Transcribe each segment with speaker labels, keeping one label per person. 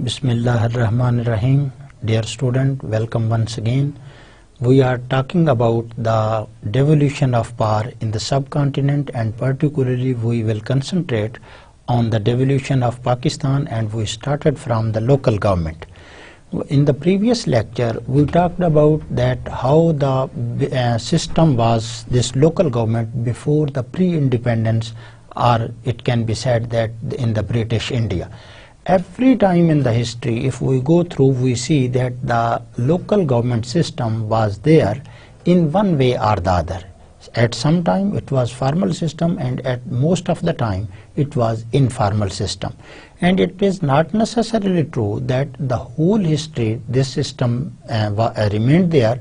Speaker 1: Bismillahirrahmanirrahim. Dear student, welcome once again. We are talking about the devolution of power in the subcontinent, and particularly we will concentrate on the devolution of Pakistan, and we started from the local government. In the previous lecture we talked about that how the system was this local government before the pre-independence, or it can be said that in the British India. Every time in the history, if we go through, we see that the local government system was there in one way or the other. At some time it was formal system, and at most of the time it was informal system. And it is not necessarily true that the whole history this system remained there,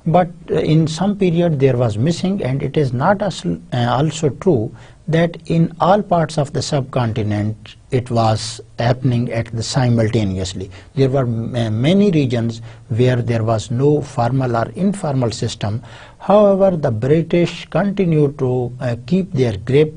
Speaker 1: but in some period there was missing, and it is not also true that in all parts of the subcontinent it was happening at the simultaneously. There were many regions where there was no formal or informal system. However, the British continued to keep their grip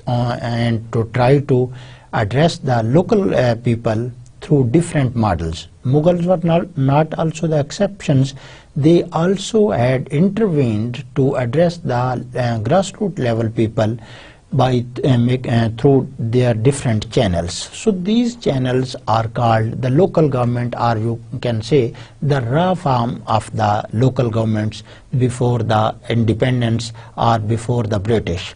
Speaker 1: and to try to address the local people through different models. Mughals were not also the exceptions. They also had intervened to address the grassroots level people by through their different channels. So these channels are called the local government, or you can say the raw form of the local governments before the independence or before the British.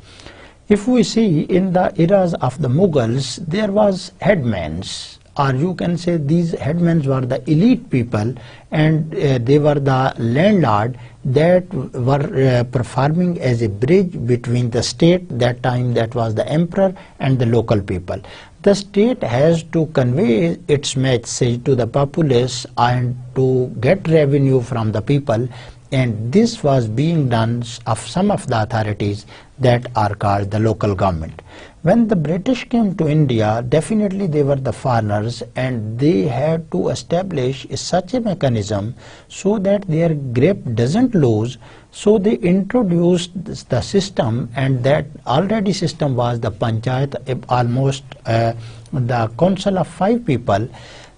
Speaker 1: If we see in the eras of the Mughals, there was headmans, or you can say these headmen were the elite people, and they were the landlord that were performing as a bridge between the state, that time that was the emperor, and the local people. The state has to convey its message to the populace and to get revenue from the people, and this was being done of some of the authorities that are called the local government. When the British came to India, definitely they were the foreigners, and they had to establish such a mechanism so that their grip doesn't lose. So they introduced the system, and that already system was the panchayat, almost the council of 5 people,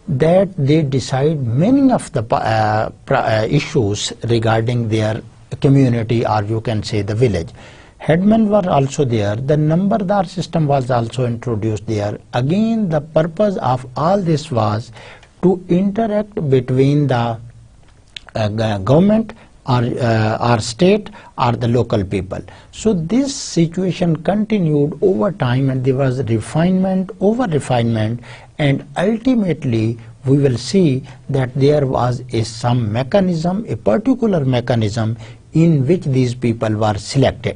Speaker 1: that they decide many of the issues regarding their community, or you can say the village. Headmen were also there. The numberdar system was also introduced there. Again, the purpose of all this was to interact between the government or state or the local people. So this situation continued over time, and there was refinement over refinement, and ultimately we will see that there was some mechanism, a particular mechanism in which these people were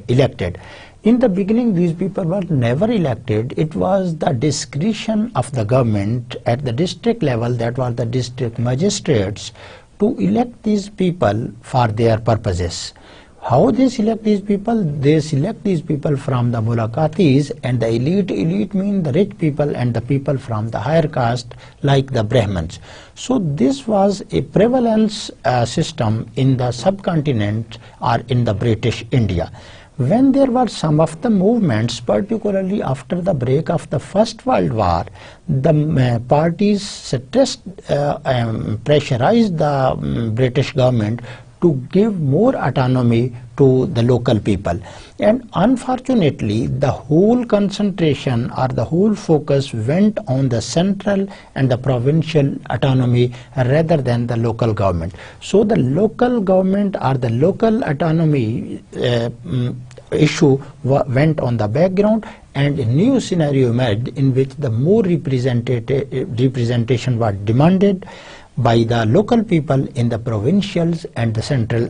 Speaker 1: elected. In the beginning, these people were never elected. It was the discretion of the government at the district level, that was the district magistrates, to elect these people for their purposes. How they select these people? They select these people from the mulaqatis, and the elite mean the rich people and the people from the higher caste like the Brahmins. So this was a prevalence system in the subcontinent or in the British India. When there were some of the movements, particularly after the break of the First World War, the parties pressurized the British government to give more autonomy to the local people. And unfortunately, the whole concentration or the whole focus went on the central and the provincial autonomy rather than the local government. So the local government or the local autonomy issue went on the background, and a new scenario emerged in which the more representation was demanded by the local people in the provincials and the central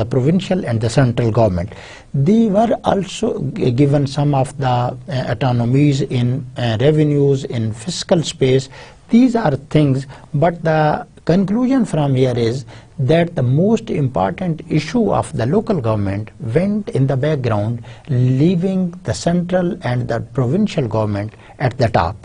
Speaker 1: provincial and the central government. They were also given some of the autonomies in revenues, in fiscal space. These are things, but the conclusion from here is that the most important issue of the local government went in the background, leaving the central and the provincial government at the top.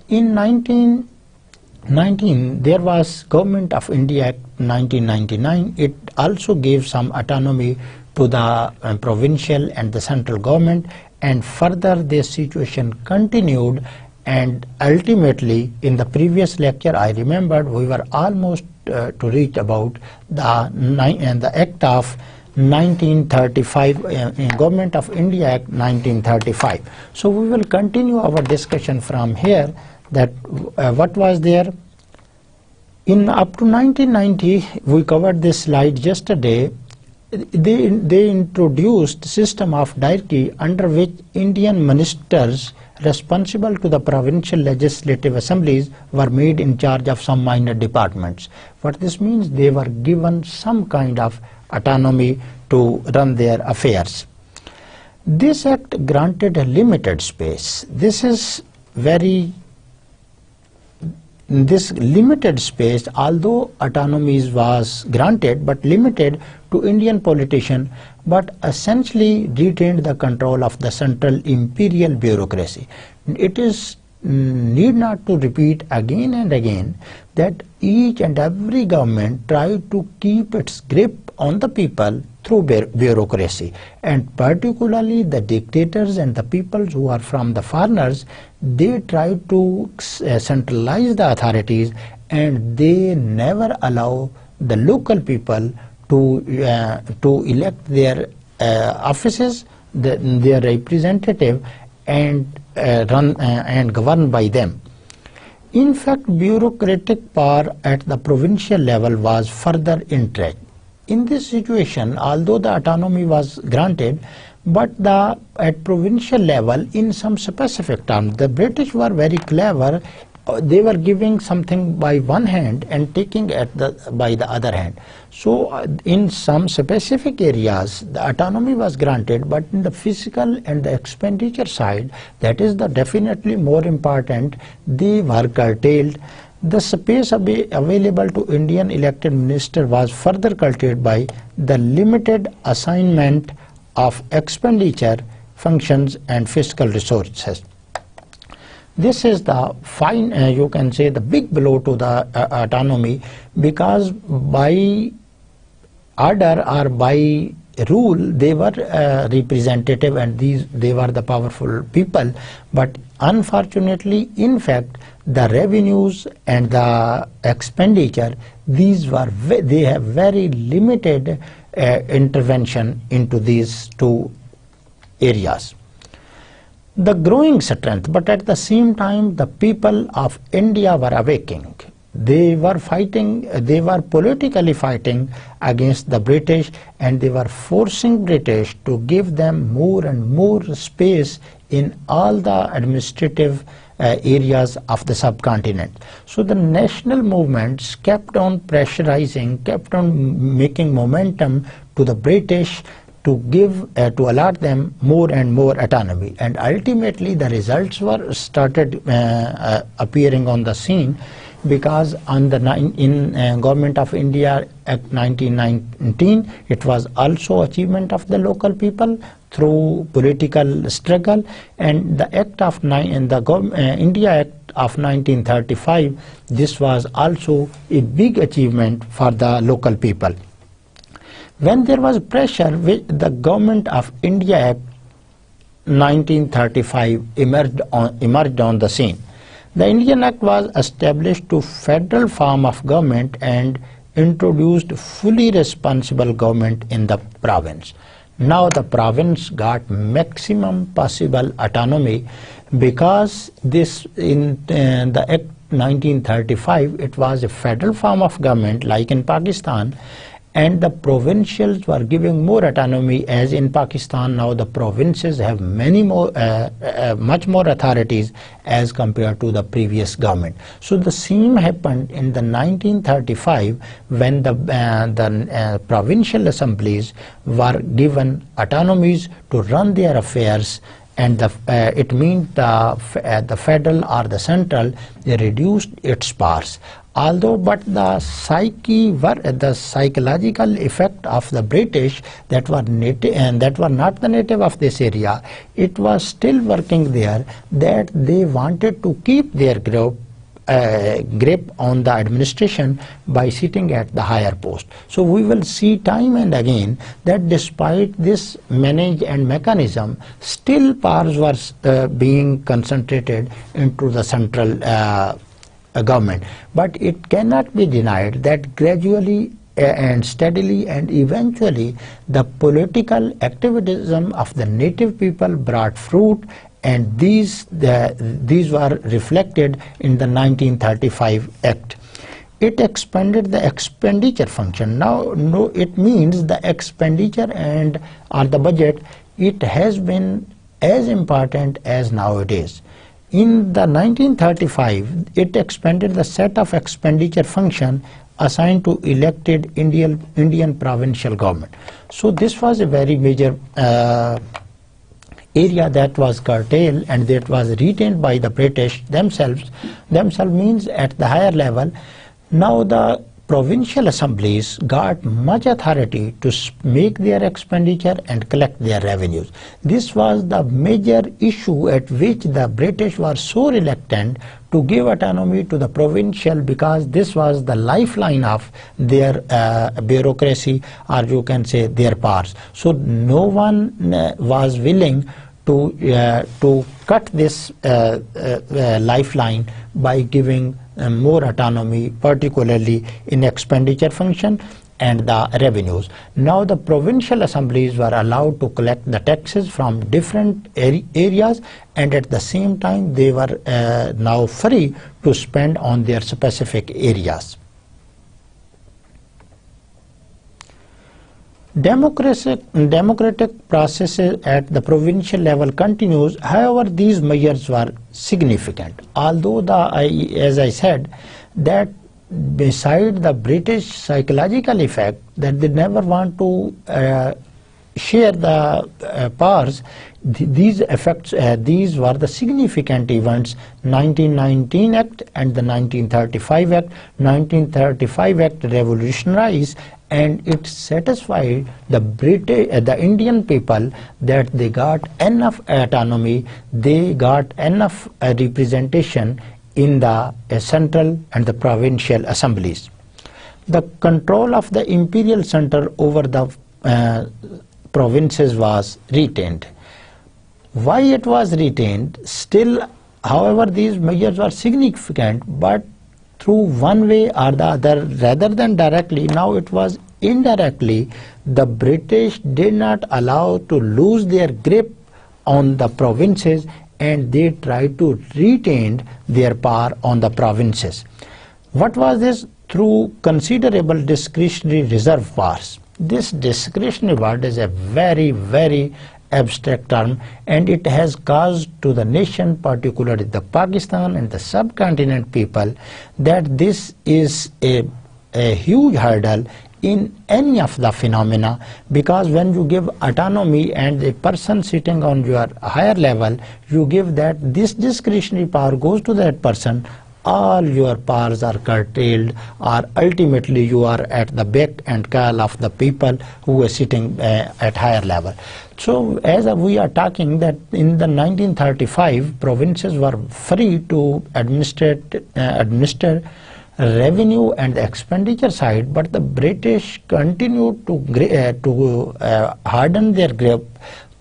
Speaker 1: In 1919, there was Government of India Act 1999. It also gave some autonomy to the provincial and the central government, and further this situation continued, and ultimately in the previous lecture I remembered we were almost to reach about the Act of 1935, Government of India Act 1935. So we will continue our discussion from here, that what was there. In up to 1990, we covered this slide yesterday. They introduced system of diarchy, under which Indian ministers responsible to the provincial legislative assemblies were made in charge of some minor departments. What this means, they were given some kind of autonomy to run their affairs. This act granted a limited space. This limited space, although autonomy was granted but limited to Indian politicians, but essentially retained the control of the central imperial bureaucracy. It is need not to repeat again and again that each and every government tried to keep its grip on the people through bureaucracy, and particularly the dictators and the people who are from the foreigners, they tried to centralize the authorities, and they never allow the local people to elect their offices, their representative, and run and govern by them. In fact, bureaucratic power at the provincial level was further entrenched. In this situation, although the autonomy was granted, but at provincial level, in some specific terms, the British were very clever. They were giving something by one hand and taking by the other hand. So in some specific areas, the autonomy was granted, but in the physical and the expenditure side, that is the definitely more important, they were curtailed. The space available to Indian elected minister was further curtailed by the limited assignment of expenditure, functions and fiscal resources. This is the you can say the big blow to the autonomy, because by order or by rule they were representative, and they were the powerful people, but unfortunately, in fact, the revenues and the expenditure, they have very limited intervention into these two areas. The growing strength, but at the same time the people of India were awakening. They were fighting, they were politically fighting against the British, and they were forcing British to give them more and more space in all the administrative areas of the subcontinent. So the national movements kept on pressurizing, kept on making momentum to the British to give, to allot them more and more autonomy, and ultimately the results were started appearing on the scene, because in Government of India Act 1919, it was also achievement of the local people through political struggle, and the India Act of 1935, this was also a big achievement for the local people. When there was pressure, the Government of India Act 1935 emerged on the scene. The Indian Act was established to federal form of government and introduced fully responsible government in the province. Now the province got maximum possible autonomy, because this in the Act 1935, it was a federal form of government like in Pakistan, and the provincials were giving more autonomy, as in Pakistan now the provinces have much more authorities as compared to the previous government. So the same happened in the 1935, when the provincial assemblies were given autonomies to run their affairs, and it means the federal or the central, they reduced its powers. Although, but the psychological effect of the British that were native and that were not the native of this area, it was still working there, that they wanted to keep their grip on the administration by sitting at the higher post. So we will see time and again that despite this manage and mechanism, still powers were being concentrated into the central government. But it cannot be denied that gradually and steadily and eventually the political activism of the native people brought fruit, and these were reflected in the 1935 Act. It expanded the expenditure function. Now, it means the expenditure and or the budget, it has been as important as nowadays. In the 1935, it expanded the set of expenditure function assigned to elected Indian provincial government. So this was a very major area that was curtailed and that was retained by the British themselves. Themselves means at the higher level. Now the provincial assemblies got much authority to make their expenditure and collect their revenues. This was the major issue at which the British were so reluctant to give autonomy to the provincial, because this was the lifeline of their bureaucracy, or you can say their powers. So no one was willing to cut this lifeline by giving more autonomy, particularly in expenditure function and the revenues. Now the provincial assemblies were allowed to collect the taxes from different areas, and at the same time they were now free to spend on their specific areas. Democratic processes at the provincial level continues. However, these measures were significant. Although as I said, that beside the British psychological effect that they never want to share the powers, these effects, these were the significant events: 1919 Act and the 1935 Act. 1935 Act revolutionized, and it satisfied the Indian people that they got enough autonomy, they got enough representation in the central and the provincial assemblies. The control of the imperial center over the provinces was retained. Why it was retained? Still, however, these measures were significant, but through one way or the other, rather than directly, now it was indirectly, the British did not allow to lose their grip on the provinces, and they tried to retain their power on the provinces. What was this? Through considerable discretionary reserve powers. This discretionary word is a very, very abstract term, and it has caused to the nation, particularly the Pakistan and the subcontinent people, that this is a huge hurdle in any of the phenomena, because when you give autonomy and a person sitting on your higher level, you give that this discretionary power goes to that person, all your powers are curtailed, or ultimately you are at the beck and call of the people who are sitting at higher level. So as we are talking that in the 1935, provinces were free to administer revenue and the expenditure side, but the British continued to harden their grip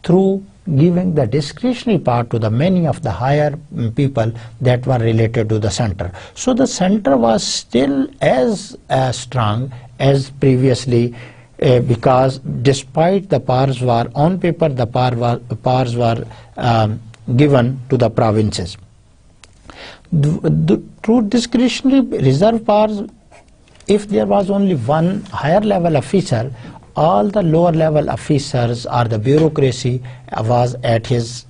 Speaker 1: through giving the discretionary power to the many of the higher people that were related to the center. So the center was still as strong as previously, because despite the powers were on paper, the powers were given to the provinces. Through discretionary reserve powers, if there was only one higher level officer, all the lower level officers or the bureaucracy was at his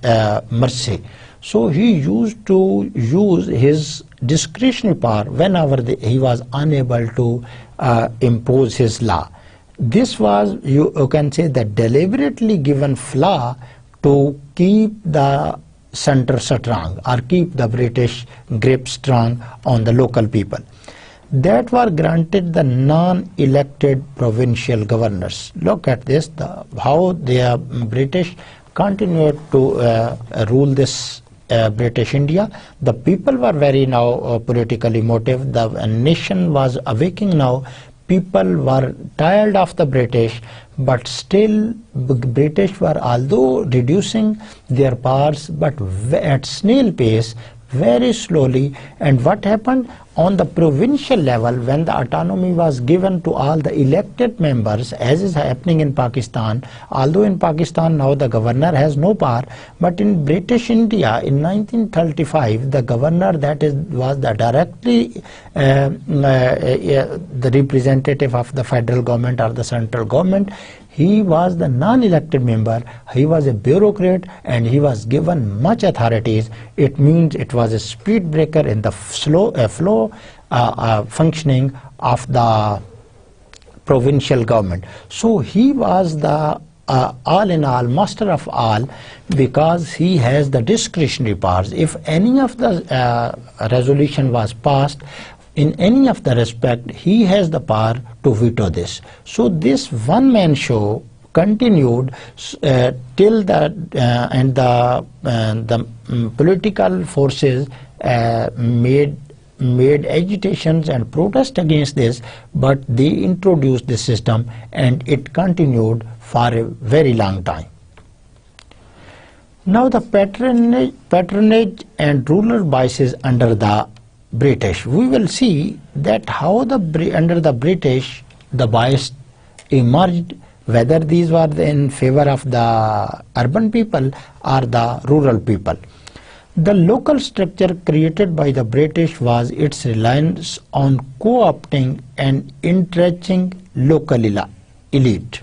Speaker 1: mercy. So he used to use his discretionary power whenever he was unable to impose his law. This was, you can say, the deliberately given flaw to keep the center strong, or keep the British grip strong on the local people. that were granted the non-elected provincial governors. Look at this, how the British continued to rule this British India. The people were very now politically motivated. The nation was awakening now. People were tired of the British, but still British were although reducing their powers, but at snail pace, very slowly. And what happened on the provincial level, when the autonomy was given to all the elected members, as is happening in Pakistan, although in Pakistan now the governor has no power, but in British India in 1935 the governor, that was the directly the representative of the federal government or the central government. He was the non-elected member, he was a bureaucrat, and he was given much authorities. It means it was a speed breaker in the flow functioning of the provincial government. So he was the all in all, master of all, because he has the discretionary powers. If any of the resolution was passed, in any of the respect, he has the power to veto this. So this one-man show continued till the political forces made agitations and protest against this, but they introduced this system and it continued for a very long time. Now the patronage and ruler biases under the British. We will see that how under the British the bias emerged, whether these were in favor of the urban people or the rural people. The local structure created by the British was its reliance on co-opting and entrenching local elite.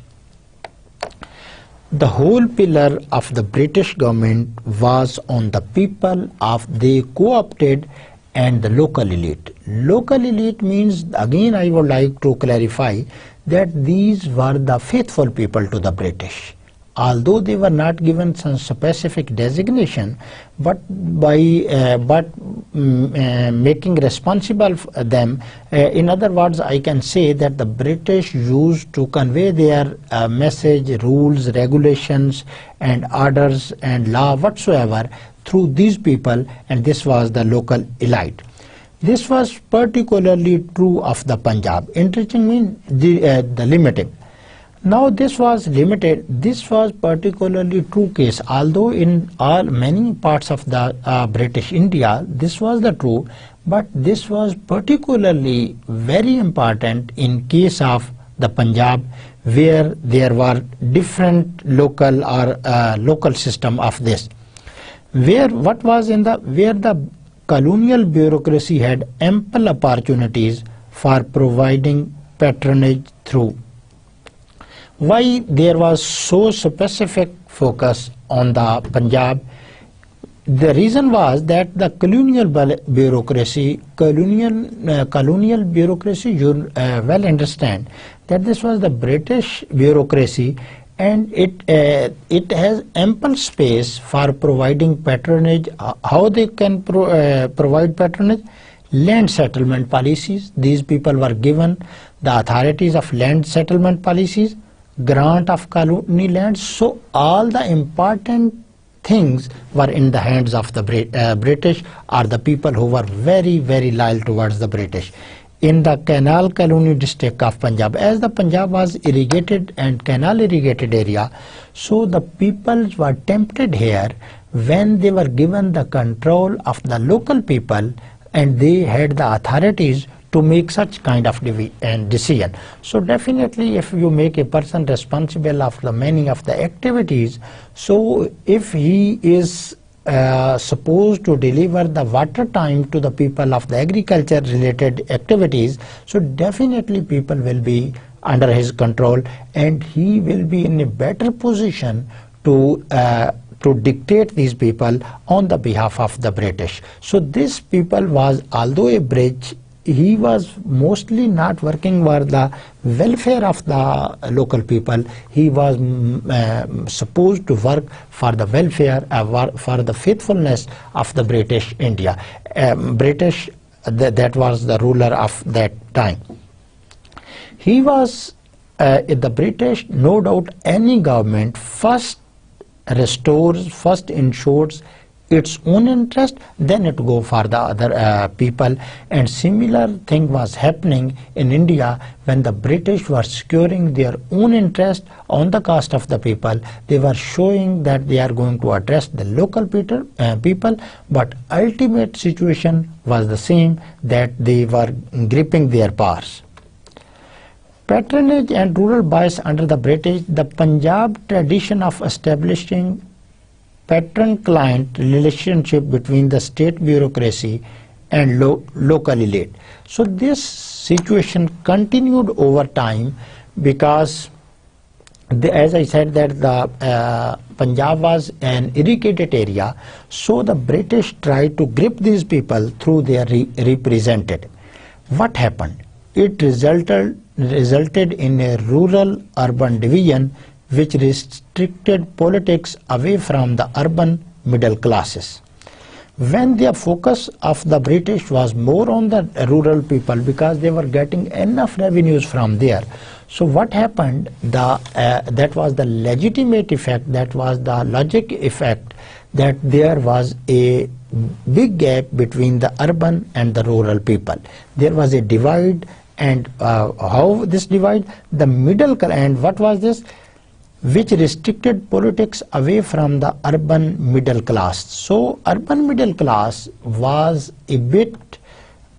Speaker 1: The whole pillar of the British government was on the people of they co-opted and the local elite. Local elite means, again I would like to clarify, that these were the faithful people to the British. Although they were not given some specific designation, but by making responsible them, in other words, I can say that the British used to convey their message, rules, regulations and orders and law whatsoever through these people, and this was the local elite. This was particularly true of the Punjab. Entrenching means the limiting. Now this was limited. This was particularly true case. Although in many parts of the British India this was the true, but this was particularly very important in case of the Punjab, where there were different local or local system of this. Where the colonial bureaucracy had ample opportunities for providing patronage through. Why there was so specific focus on the Punjab? The reason was that the colonial bureaucracy, you well understand that this was the British bureaucracy, and it has ample space for providing patronage. How they can provide patronage? Land settlement policies. These people were given the authorities of land settlement policies, grant of colony lands. So all the important things were in the hands of the British, or the people who were very, very loyal towards the British. In the canal colony district of Punjab, as the Punjab was irrigated and canal irrigated area, so the people were tempted here when they were given the control of the local people and they had the authorities to make such kind of decision. So definitely if you make a person responsible of the many of the activities, so if he is supposed to deliver the water time to the people of the agriculture related activities, so definitely people will be under his control and he will be in a better position to dictate these people on the behalf of the British. So this people was, although a bridge, he was mostly not working for the welfare of the local people. He was supposed to work for the welfare, for the faithfulness of the British India. British that was the ruler of that time. He was the British, no doubt any government first restores, first ensures its own interest, then it go for the other people. And similar thing was happening in India when the British were securing their own interest on the cost of the people. They were showing that they are going to address the local people, but ultimate situation was the same, that they were gripping their powers. Patronage and rural bias under the British, the Punjab tradition of establishing patron-client relationship between the state bureaucracy and local elite. So this situation continued over time because, as I said, that the Punjab was an irrigated area, so the British tried to grip these people through their representative. What happened? It resulted in a rural-urban division which restricted politics away from the urban middle classes. When the focus of the British was more on the rural people because they were getting enough revenues from there. So what happened, that was the legitimate effect, that was the logic effect, that there was a big gap between the urban and the rural people. There was a divide, and how this divide? The middle, and what was this? Which restricted politics away from the urban middle class. So urban middle class was a bit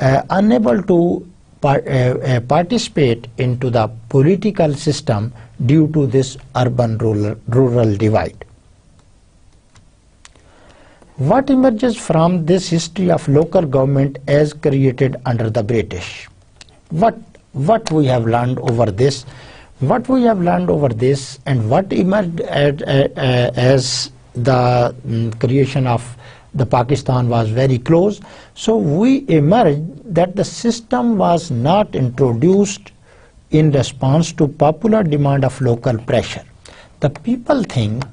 Speaker 1: unable to participate into the political system due to this urban-rural divide. What emerges from this history of local government as created under the British? What we have learned over this? What we have learned over this, and what emerged as the creation of the Pakistan was very close. So we emerged that the system was not introduced in response to popular demand of local pressure. The people think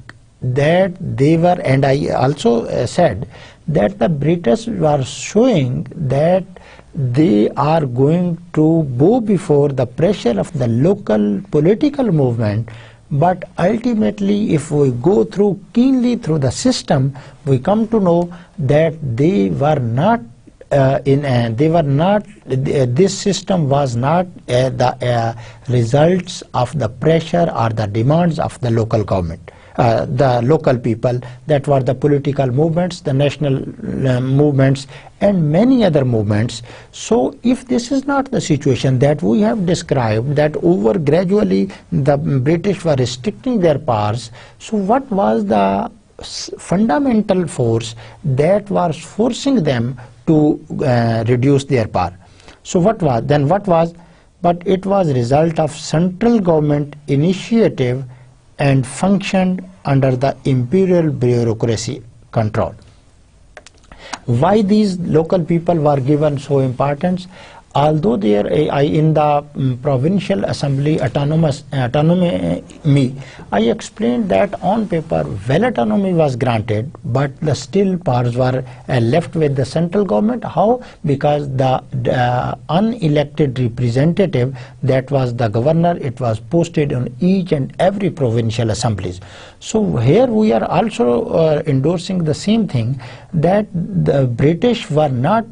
Speaker 1: that they were, and I also said that the British were showing that they are going to bow before the pressure of the local political movement, but ultimately if we go through keenly through the system, we come to know that they were not this system was not the results of the pressure or the demands of the local government. The local people, that were the political movements, the national movements, and many other movements. So if this is not the situation that we have described, that over gradually the British were restricting their powers, so what was the fundamental force that was forcing them to reduce their power? So what was? But it was result of central government initiative and functioned under the imperial bureaucracy control. Why these local people were given so importance? Although there in the provincial assembly autonomy, I explained that on paper well autonomy was granted, but the still powers were left with the central government. How? Because the unelected representative, that was the governor, it was posted on each and every provincial assemblies. So here we are also endorsing the same thing, that the British were not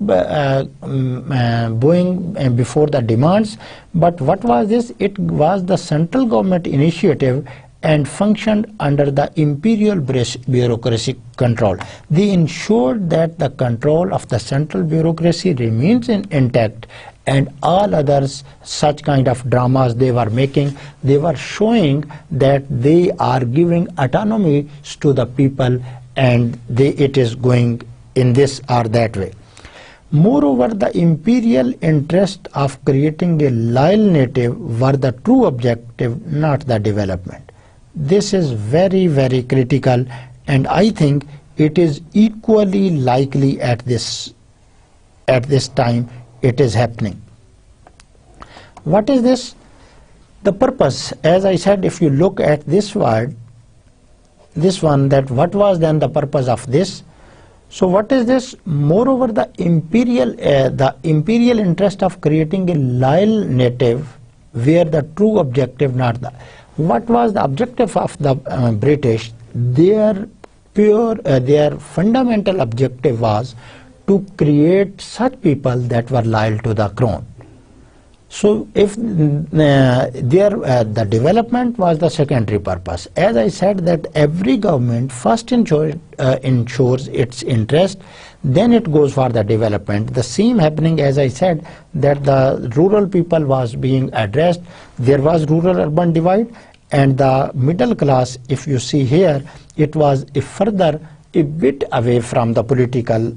Speaker 1: going before the demands, but what was this? It was the central government initiative and functioned under the imperial bureaucracy control. They ensured that the control of the central bureaucracy remains intact, and all others such kind of dramas they were making, they were showing that they are giving autonomy to the people, and it is going in this or that way. Moreover, the imperial interest of creating a loyal native were the true objective, not the development. This is very, very critical, and I think it is equally likely at this time it is happening. What is this? The purpose, as I said, if you look at this word, this one, that what was then the purpose of this? So what is this? Moreover, the imperial interest of creating a loyal native, where the true objective, not the, what was the objective of the British? Their fundamental objective was to create such people that were loyal to the crown. So if the development was the secondary purpose, as I said, that every government first ensures its interest, then it goes for the development. The same happening, as I said, that the rural people was being addressed. There was rural-urban divide, and the middle class, if you see here, it was a bit away from the political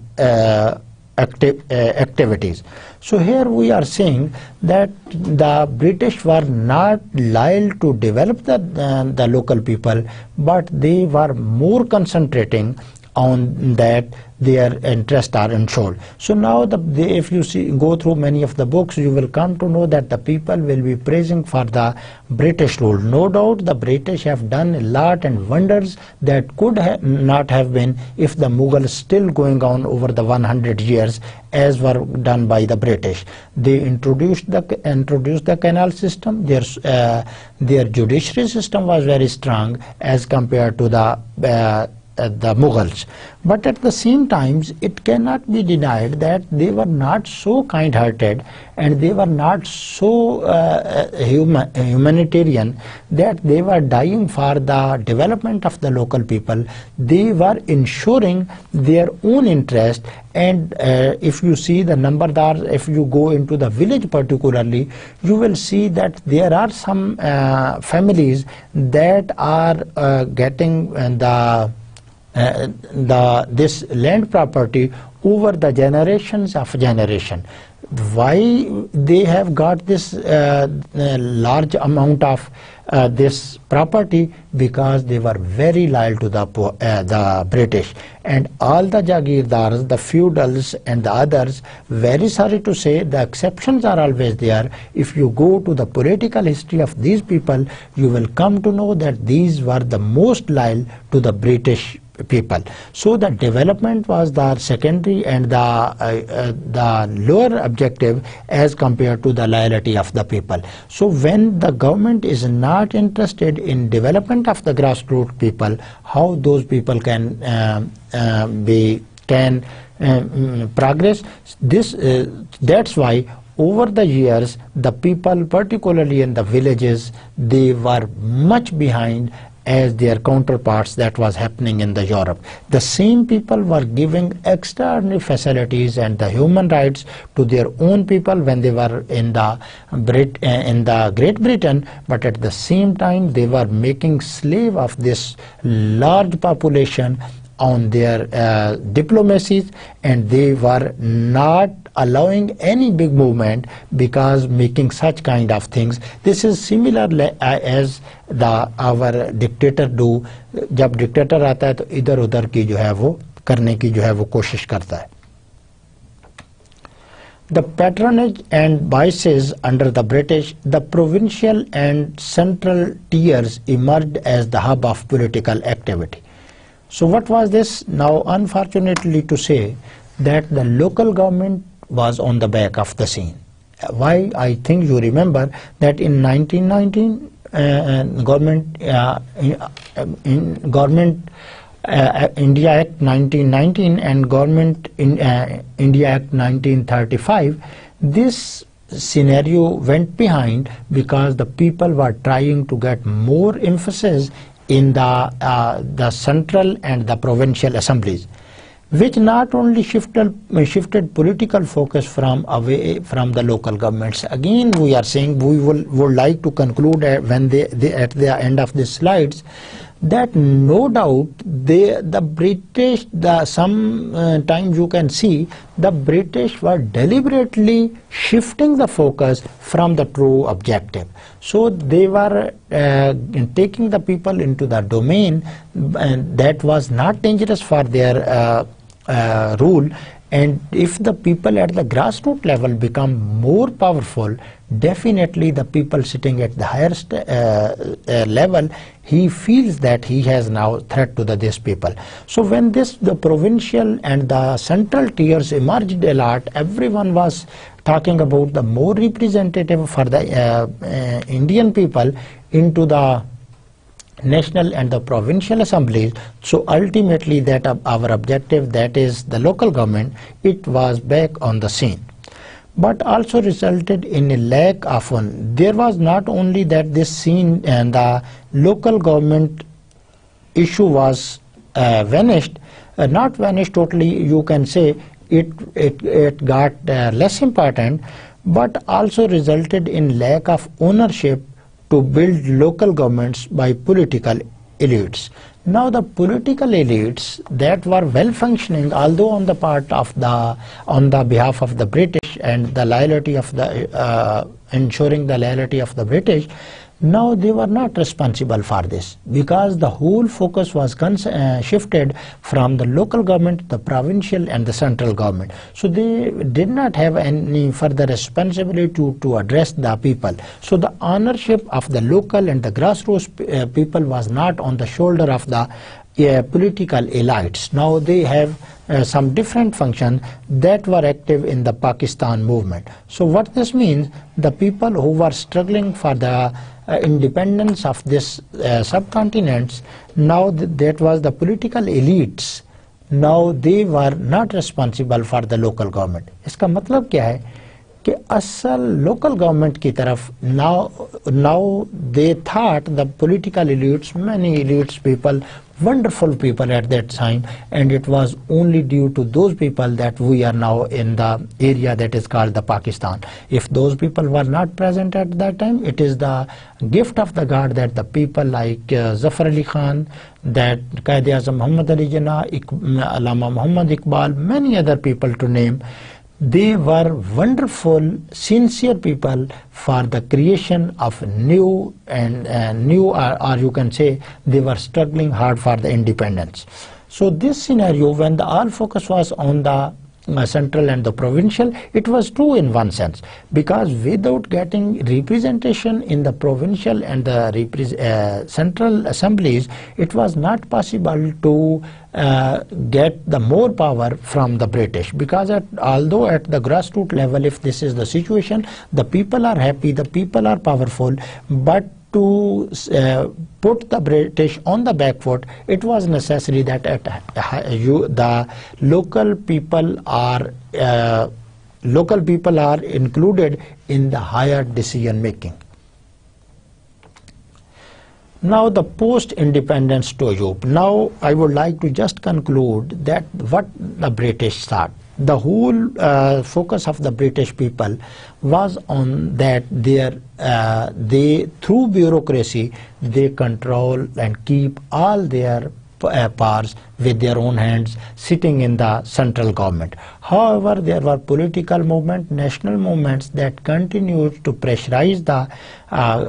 Speaker 1: activities. So here we are saying that the British were not loyal to develop the local people, but they were more concentrating on that their interests are ensured. So now if you go through many of the books, you will come to know that the people will be praising for the British rule. No doubt the British have done a lot and wonders that could not have been if the Mughals still going on over the 100 years as were done by the British. They introduced the canal system. Their judiciary system was very strong as compared to the Mughals. But at the same time, it cannot be denied that they were not so kind-hearted and they were not so humanitarian that they were dying for the development of the local people. They were ensuring their own interest. And if you see the numberdars, if you go into the village particularly, you will see that there are some families that are getting this land property over the generations of generation. Why they have got this large amount of this property? Because they were very loyal to the British, and all the Jagirdars, the feudals and the others, very sorry to say, the exceptions are always there. If you go to the political history of these people, you will come to know that these were the most loyal to the British people. So the development was the secondary and the lower objective as compared to the loyalty of the people. So when the government is not interested in development of the grassroots people, how those people can progress? That's why over the years the people, particularly in the villages, they were much behind as their counterparts that was happening in the Europe. The same people were giving extraordinary facilities and the human rights to their own people when they were in the Great Britain, but at the same time they were making slave of this large population on their diplomacies, and they were not allowing any big movement because making such kind of things. This is similar as our dictator do. जब dictator आता है तो इधर उधर की जो है वो करने की जो है वो कोशिश करता है. The patronage and biases under the British, the provincial and central tiers emerged as the hub of political activity. So what was this? Now unfortunately to say that the local government was on the back of the scene. Why? I think you remember that in 1919 Government India Act 1919 and Government India Act 1935, this scenario went behind because the people were trying to get more emphasis in the central and the provincial assemblies, which not only shifted political focus from away from the local governments. Again, we are saying we would like to conclude when at the end of the slides that no doubt the British, sometimes you can see the British were deliberately shifting the focus from the true objective. So they were taking the people into the domain that was not dangerous for their rule, and if the people at the grassroots level become more powerful, definitely the people sitting at the highest level he feels that he has now threat to these people. So when the provincial and the central tiers emerged a lot, everyone was talking about the more representative for the Indian people into the national and the provincial assemblies. So ultimately that our objective, that is the local government, it was back on the scene. But also resulted in a lack of one. There was not only that this scene and the local government issue was vanished, not vanished totally, you can say it got less important, but also resulted in lack of ownership to build local governments by political elites. Now the political elites that were well functioning, although on the behalf of the British and the loyalty of the ensuring the loyalty of the British, now they were not responsible for this, because the whole focus was shifted from the local government, the provincial and the central government. So they did not have any further responsibility to address the people. So the ownership of the local and the grassroots people was not on the shoulder of the political elites. Now they have some different functions that were active in the Pakistan movement. So what this means, the people who were struggling for the independence of this subcontinents, now that was the political elites, now they were not responsible for the local government. इसका मतलब क्या है कि असल local government की तरफ now they thought the political elites, many elites people, wonderful people at that time, and it was only due to those people that we are now in the area that is called the Pakistan. If those people were not present at that time, it is the gift of the God that the people like Zafar Ali Khan, that Quaid-e-Azam Muhammad Ali Jinnah, Allama Muhammad Iqbal, many other people to name, they were wonderful, sincere people for the creation of new or you can say they were struggling hard for the independence. So this scenario, when the all focus was on the central and the provincial, it was true in one sense, because without getting representation in the provincial and the central assemblies, it was not possible to get the more power from the British, because although at the grassroots level, if this is the situation, the people are happy, the people are powerful, but to put the British on the back foot, it was necessary that the local people are included in the higher decision making. Now the post-independence to Ayub. Now I would like to just conclude that what the British thought. The whole focus of the British people was on that they through bureaucracy they control and keep all their powers with their own hands, sitting in the central government. However, there were political movements, national movements that continued to pressurize the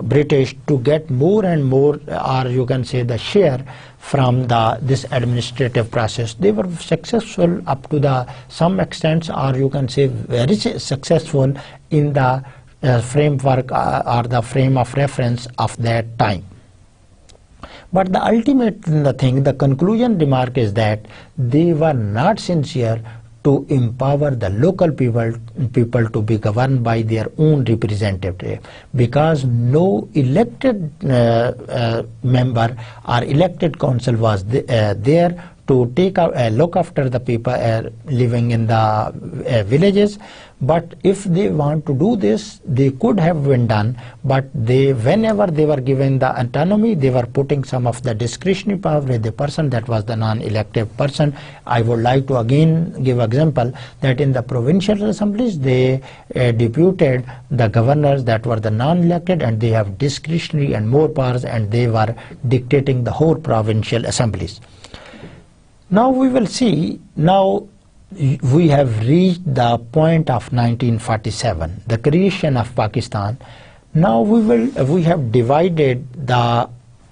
Speaker 1: British to get more and more, or you can say the share from this administrative process. They were successful up to some extent, or you can say very successful in the framework or the frame of reference of that time. But the ultimate thing, the conclusion remark is that they were not sincere to empower the local people to be governed by their own representative, because no elected member or elected council was there to take a look after the people living in the villages. But if they want to do this, they could have been done, but whenever they were given the autonomy, they were putting some of the discretionary power with the person that was the non-elected person. I would like to again give example that in the provincial assemblies, they deputed the governors that were the non-elected, and they have discretionary and more powers, and they were dictating the whole provincial assemblies. Now we will see, now we have reached the point of 1947, the creation of Pakistan. Now we have divided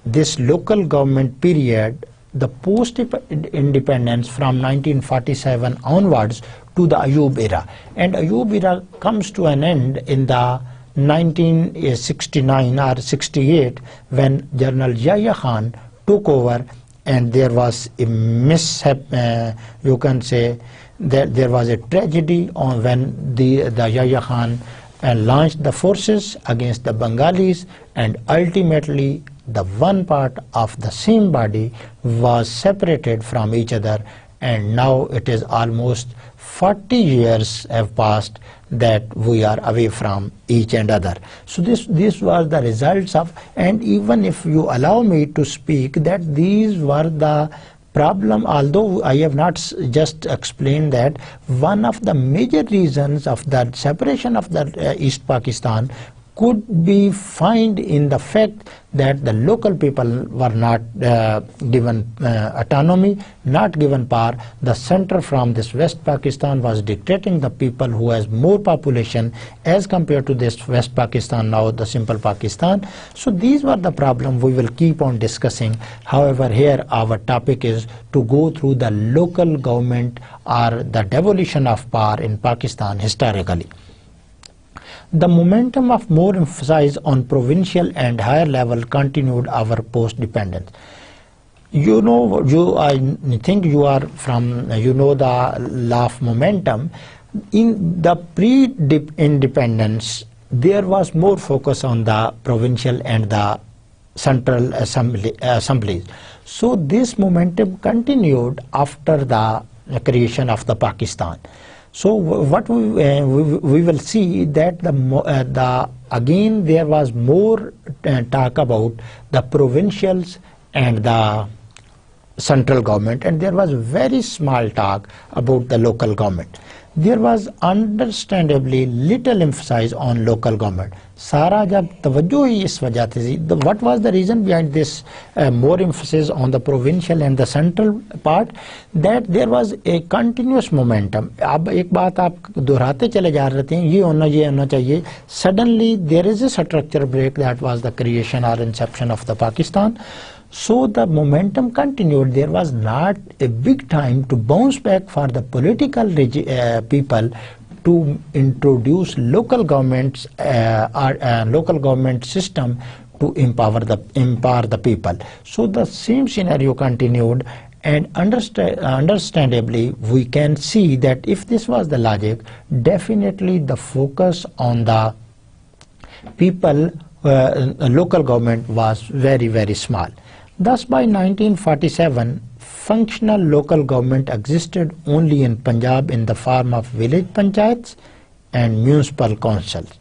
Speaker 1: this local government period, the post-independence from 1947 onwards to the Ayub era. And Ayub era comes to an end in the 1969 or 68, when General Yahya Khan took over, and there was a mishap, you can say that there was a tragedy on when the Yahya Khan launched the forces against the Bengalis, and ultimately the one part of the same body was separated from each other, and now it is almost 40 years have passed that we are away from each and other. So this was the results of, and even if you allow me to speak, that these were the problem, although I have not just explained that one of the major reasons of the separation of the East Pakistan could be found in the fact that the local people were not given autonomy, not given power. The center from this West Pakistan was dictating the people who has more population as compared to this West Pakistan, now the simple Pakistan. So these were the problem we will keep on discussing. However, here our topic is to go through the local government or the devolution of power in Pakistan historically. The momentum of more emphasis on provincial and higher level continued our post-dependence. You know, I think you are from, you know the law of momentum. In the pre-independence, there was more focus on the provincial and the central assemblies. So this momentum continued after the creation of the Pakistan. So what we will see that again there was more talk about the provincials and the central government, and there was very small talk about the local government. There was understandably little emphasis on local government. सारा जब तवज्जो ही इस वजह से, what was the reason behind this more emphasis on the provincial and the central part? That there was a continuous momentum. अब एक बात आप दोहराते चले जा रहे थे, ये होना चाहिए. Suddenly there is a structure break, that was the creation or inception of the Pakistan. So the momentum continued. There was not a big time to bounce back for the political people to introduce local governments or local government system to empower the people. So the same scenario continued, and understandably we can see that if this was the logic, definitely the focus on the people, local government was very, very small. Thus by 1947, functional local government existed only in Punjab in the form of village panchayats and municipal councils.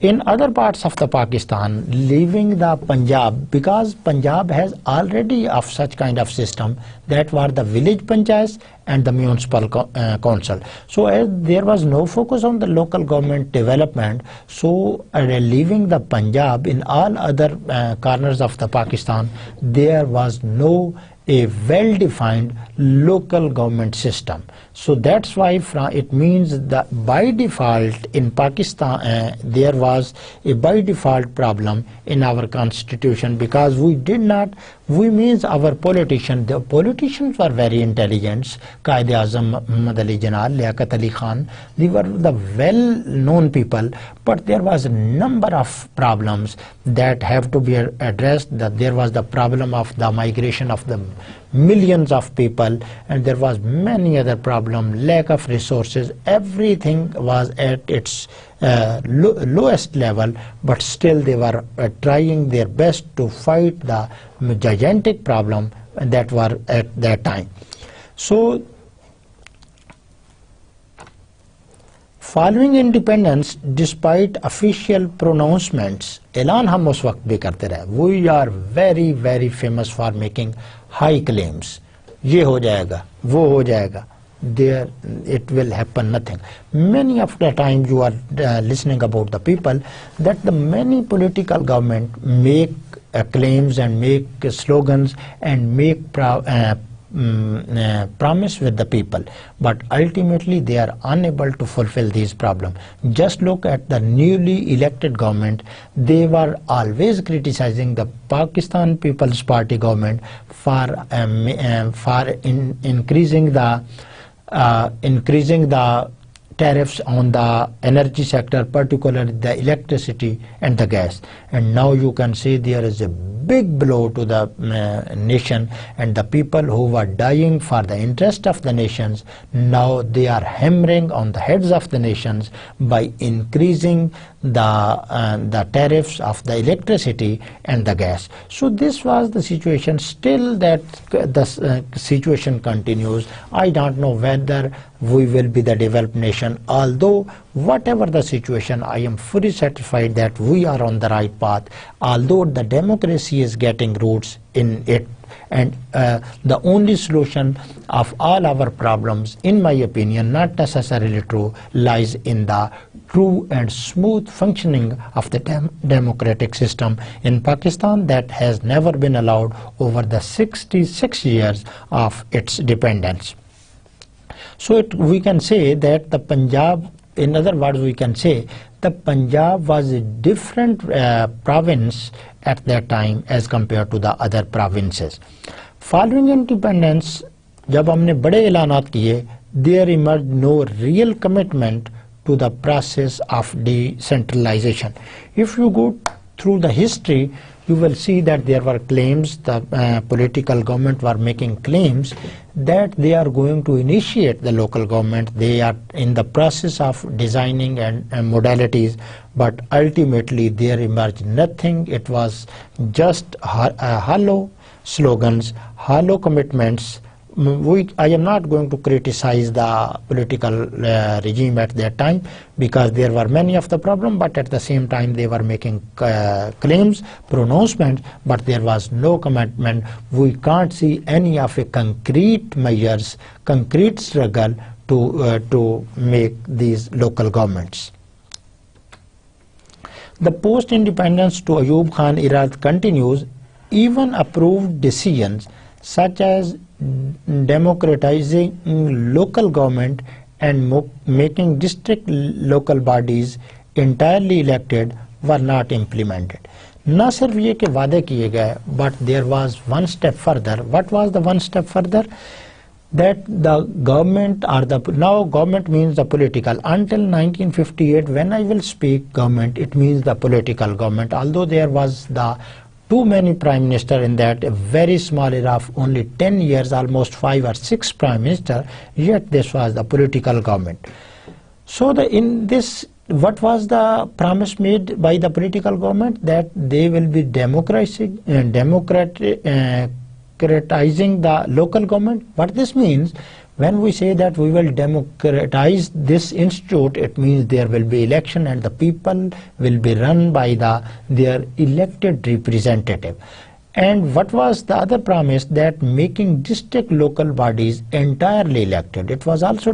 Speaker 1: In other parts of the Pakistan, leaving the Punjab, because Punjab has already of such kind of system, that were the village panchayats and the municipal council. So as there was no focus on the local government development, so leaving the Punjab, in all other corners of the Pakistan, there was no a well-defined local government system. So that's why it means that by default in Pakistan there was a by default problem in our constitution, because we means our the politicians were very intelligent. Quaid-e-Azam Muhammad Ali Jinnah, Liaquat Ali Khan, they were the well-known people, but there was a number of problems that have to be addressed. That there was the problem of the migration of the millions of people, and there was many other problems, lack of resources. Everything was at its lowest level, but still they were trying their best to fight the gigantic problem that were at that time. So following independence, despite official pronouncements, ऐलान हम उस वक्त भी करते रहे, we are very, very famous for making high claims. ये हो जाएगा, वो हो जाएगा. There it will happen nothing. Many of the time you are listening about the people that the many political government make claims and make slogans and make promise with the people, but ultimately they are unable to fulfill these problems. Just look at the newly elected government. They were always criticizing the Pakistan People's Party government for increasing the tariffs on the energy sector, particularly the electricity and the gas. And now you can see there is a big blow to the nation, and the people who were dying for the interest of the nations, now they are hammering on the heads of the nations by increasing the tariffs of the electricity and the gas. So this was the situation. Still that the situation continues. I don't know whether we will be the developed nation, although whatever the situation, I am fully satisfied that we are on the right path, although the democracy is getting roots in it. And the only solution of all our problems, in my opinion, not necessarily true, lies in the true and smooth functioning of the democratic system in Pakistan that has never been allowed over the 66 years of its dependence. So we can say that the Punjab, in other words, we can say the Punjab was a different province at that time as compared to the other provinces. Following independence, जब हमने बड़े ऐलानात किए, there emerged no real commitment to the process of decentralization. If you go through the history, you will see that there were claims, the political government were making claims that they are going to initiate the local government. They are in the process of designing and modalities, but ultimately there emerged nothing. It was just hollow slogans, hollow commitments. I am not going to criticize the political regime at that time, because there were many of the problems, but at the same time they were making claims, pronouncements, but there was no commitment. We can't see any of a concrete measures, concrete struggle to make these local governments. The post-independence to Ayub Khan era continues. Even approved decisions such as democratizing local government and making district local bodies entirely elected were not implemented. न सिर्फ ये कि वादे किए गए, but there was one step further. What was the one step further? That the government, or now government means the political. Until 1958, when I will speak government, it means the political government. Although there was the too many prime minister in that, a very small era of only 10 years, almost 5 or 6 prime minister, yet this was the political government. So in this, what was the promise made by the political government? That they will be democratizing the local government. What this means, when we say that we will democratize this institute, it means there will be election and the people will be run by their elected representative. And what was the other promise? That making district local bodies entirely elected. It was also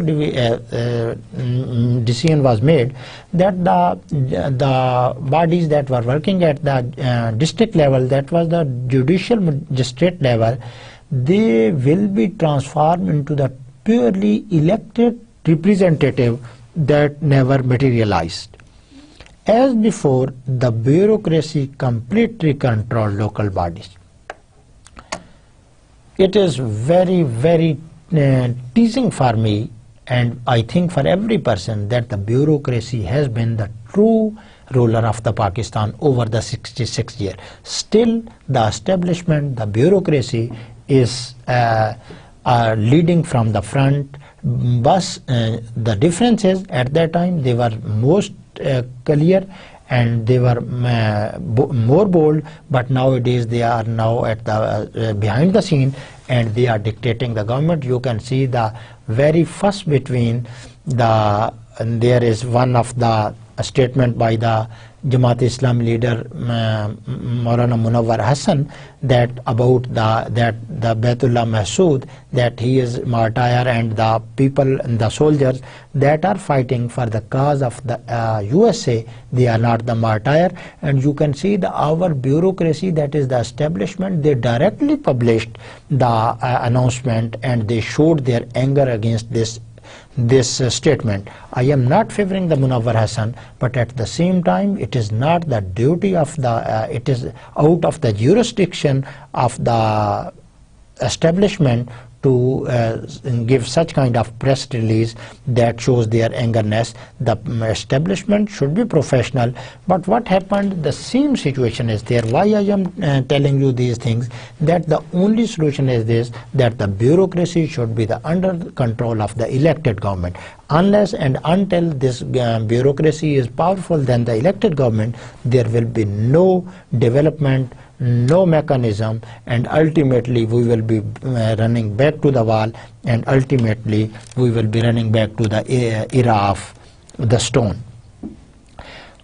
Speaker 1: decision was made that the bodies that were working at the district level, that was the judicial magistrate level, they will be transformed into the purely elected representative that never materialized. As before, the bureaucracy completely controlled local bodies. It is very, very teasing for me, and I think for every person, that the bureaucracy has been the true ruler of the Pakistan over the 66 years. Still, the establishment, the bureaucracy is leading from the front. But the difference is, at that time they were most clear and they were more bold, but nowadays they are now at the behind the scene and they are dictating the government. You can see the very fuss between there is one of the statement by the Jamaat-e-Islami leader Maulana Munawwar Hassan, that about the Baitullah Mahsood, that he is martyr, and the people and the soldiers that are fighting for the cause of the USA, they are not the martyr. And you can see our bureaucracy, that is the establishment, they directly published the announcement and they showed their anger against this statement. I am not favoring the Munawwar Hassan, but at the same time it is not the duty of it is out of the jurisdiction of the establishment to give such kind of press release that shows their angerness. The establishment should be professional. But what happened, the same situation is there. Why I am telling you these things, that the only solution is this, that the bureaucracy should be under control of the elected government. Unless and until this bureaucracy is powerful than the elected government, there will be no development, no mechanism, and ultimately we will be running back to the wall, and ultimately we will be running back to the era of the stone.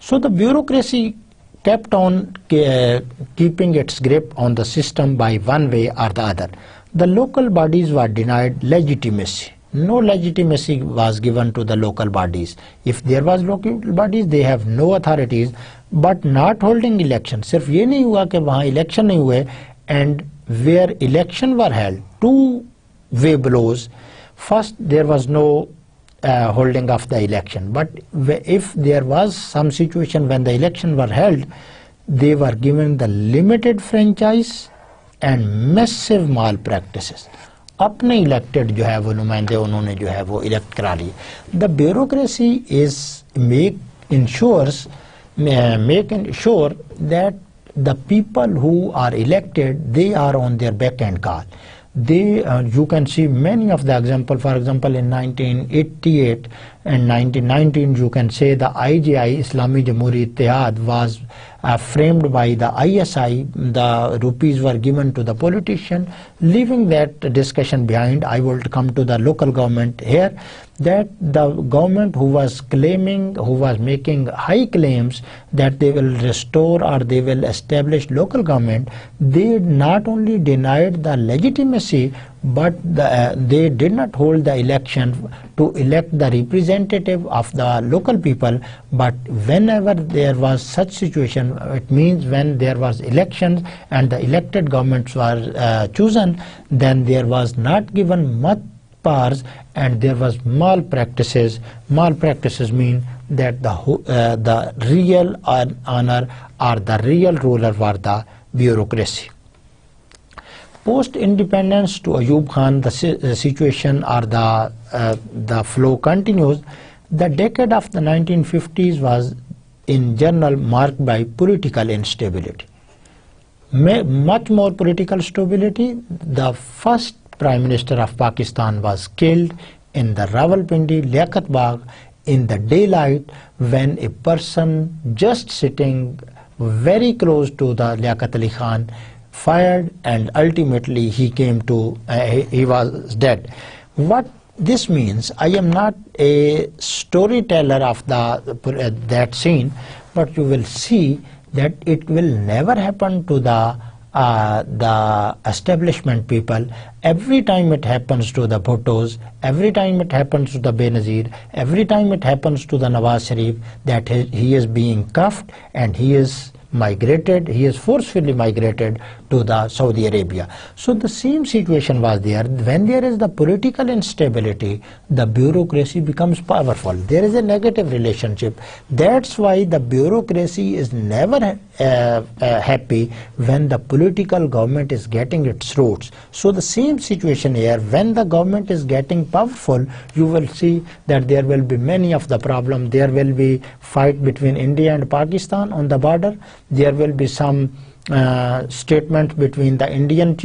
Speaker 1: So the bureaucracy kept on keeping its grip on the system by one way or the other. The local bodies were denied legitimacy. No legitimacy was given to the local bodies. If there was local bodies, they have no authorities. But not holding election, सिर्फ ये नहीं हुआ कि वहाँ election नहीं हुए, and where election were held, two way blows. First, there was no holding of the election, but if there was some situation when the election were held, they were given the limited franchise and massive malpractices. अपने elected जो है वो नुमाइंदे उन्होंने जो है वो elect करा लिए. The bureaucracy is make ensure that the people who are elected, they are on their back end call. They you can see many of the example. For example, in 1988 and 1919, you can say the IJI, Islami Jamhuri Ittihad, was framed by the ISI. The rupees were given to the politician. Leaving that discussion behind, I will come to the local government here, that the government who was claiming, who was making high claims that they will restore or they will establish local government, they not only denied the legitimacy, but they did not hold the election to elect the representative of the local people. But whenever there was such situation, it means when there was elections and the elected governments were chosen, then there was not given much powers and there was malpractices. Malpractices mean that the real honor or the real ruler were the bureaucracy. Post-independence to Ayub Khan, the situation or the flow continues. The decade of the 1950s was in general marked by political instability. Much more political stability. The first Prime Minister of Pakistan was killed in the Rawalpindi, Liaquat Bagh, in the daylight, when a person just sitting very close to the Liaquat Ali Khan fired, and ultimately he came to, he was dead. What this means, I am not a storyteller of that scene, but you will see that it will never happen to the establishment people. Every time it happens to the Bhuttos, every time it happens to the Benazir, every time it happens to the Nawaz Sharif, that he is being cuffed and he is migrated, he is forcefully migrated to the Saudi Arabia. So the same situation was there. When there is the political instability, the bureaucracy becomes powerful. There is a negative relationship. That's why the bureaucracy is never happy when the political government is getting its roots. So the same situation here, when the government is getting powerful, you will see that there will be many of the problems. There will be fight between India and Pakistan on the border. There will be some statement between the Indian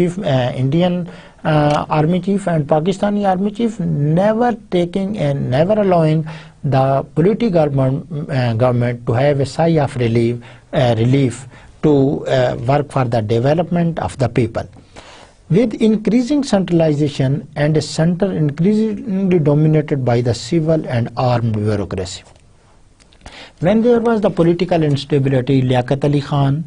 Speaker 1: army chief and Pakistani army chief, never taking and never allowing the political government to have a sigh of relief to work for the development of the people. With increasing centralization and a center increasingly dominated by the civil and armed bureaucracy. When there was the political instability, Liaquat Ali Khan,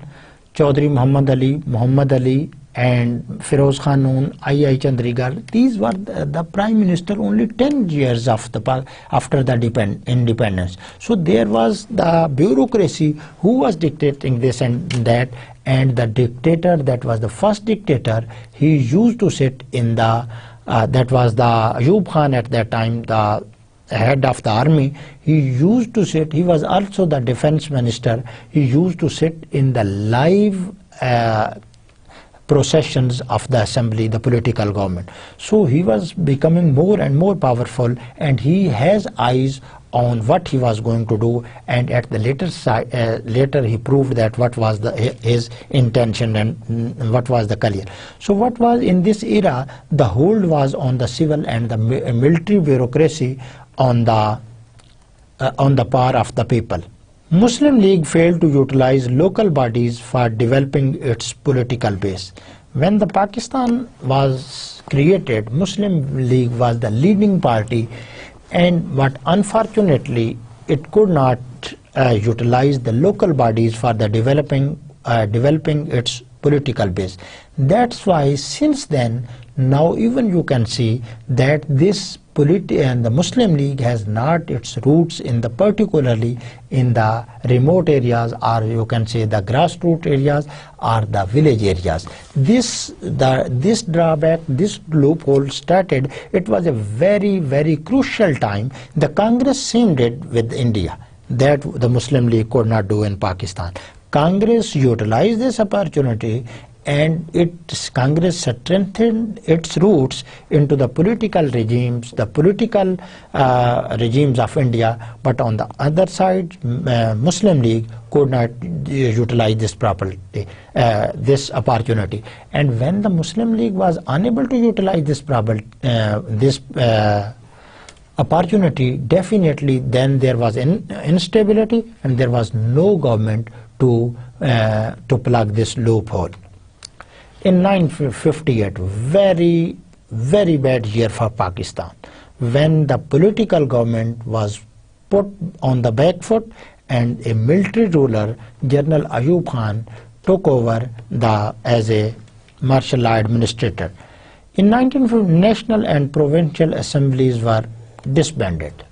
Speaker 1: Chaudhry Muhammad Ali and Feroz Khan Noon, I. Chandigarh, these were the Prime Minister only 10 years after the independence. So there was the bureaucracy who was dictating this and that, and the dictator, that was the first dictator, he used to sit in the, that was the Ayub Khan at that time, the head of the army. He used to sit, he was also the defense minister, he used to sit in the live processions of the assembly, the political government. So he was becoming more and more powerful, and he has eyes on what he was going to do, and at the later he proved that what was his intention and what was the career. So what was in this era, the hold was on the civil and the military bureaucracy on the power of the people. Muslim League failed to utilize local bodies for developing its political base. When the Pakistan was created, Muslim League was the leading party, but unfortunately it could not utilize the local bodies for the developing its political base. That's why since then, now even you can see that this the Muslim League has not its roots in the particularly in the remote areas, or you can say the grassroots areas or the village areas. This drawback, this loophole started. It was a very, very crucial time. The Congress seemed it with India that the Muslim League could not do in Pakistan. Congress utilized this opportunity, and Congress strengthened its roots into the political regimes, of India. But on the other side, Muslim League could not utilize this this opportunity. And when the Muslim League was unable to utilize this opportunity, definitely then there was instability, and there was no government to plug this loophole. In 1958, very, very bad year for Pakistan, when the political government was put on the back foot, and a military ruler, General Ayub Khan, took over as a martial law administrator. In 1950, national and provincial assemblies were disbanded.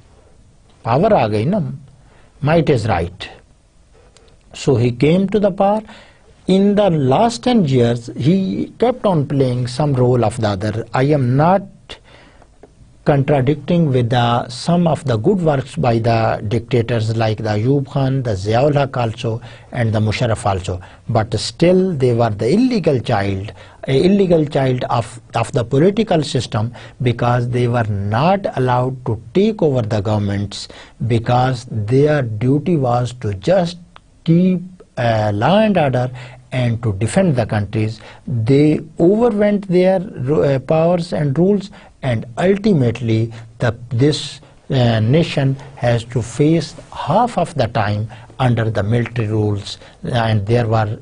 Speaker 1: Power aa gayi na, might is right. So he came to the power. In the last 10 years, he kept on playing some role of the other. I am not contradicting with some of the good works by the dictators like the Ayub Khan, the Ziaul Haq also, and the Musharraf also. But still, they were the illegal child of the political system, because they were not allowed to take over the governments, because their duty was to just keep law and order and to defend the countries. They overwent their powers and rules, and ultimately this nation has to face half of the time under the military rules, and there were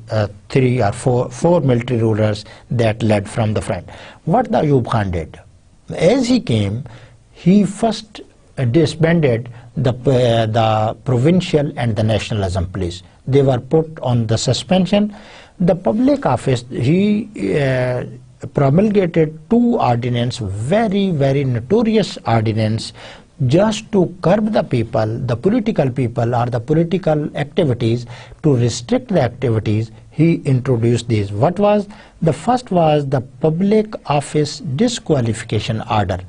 Speaker 1: 3 or 4 military rulers that led from the front. What the Ayub Khan did, as he came, he first disbanded the provincial and the national assemblies. They were put on the suspension. The public office, he promulgated 2 ordinances, very, very notorious ordinance, just to curb the people, the political people, or the political activities, to restrict the activities. He introduced these. What was? The first was the Public Office Disqualification Order.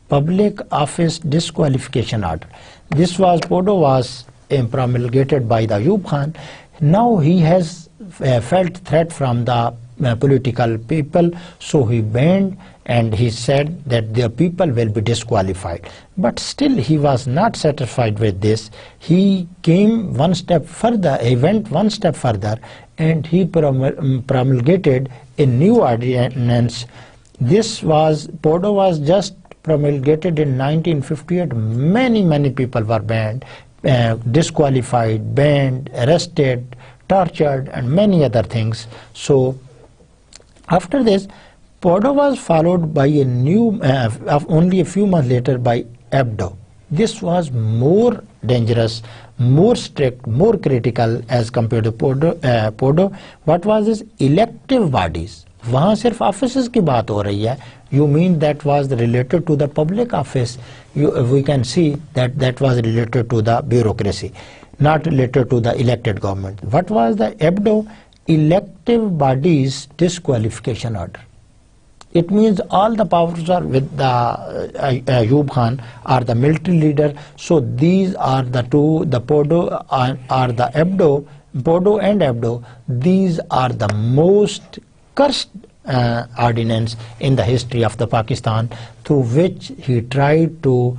Speaker 1: Public Office Disqualification Order. This was, PODO was promulgated by the Ayub Khan. Now he has felt threat from the political people, so he banned, and he said that the people will be disqualified. But still he was not satisfied with this. He came one step further, he went one step further, and he promulgated a new ordinance. This was, PODO was just promulgated in 1958. Many people were banned, disqualified, banned, arrested, tortured, and many other things. So after this, PODO was followed by a new, only a few months later, by ABDO. This was more dangerous, more strict, more critical as compared to PODO. What was this? Elective bodies. वहाँ सिर्फ offices की बात हो रही है. You mean that was related to the public office? We can see that was related to the bureaucracy, not related to the elected government. What was the ABDO? Elective Bodies Disqualification Order. It means all the powers are with the Ayub Khan, or the military leader. So these are the two, the PODO or the ABDO, PODO and ABDO. These are the most cursed ordinance in the history of the Pakistan, through which he tried to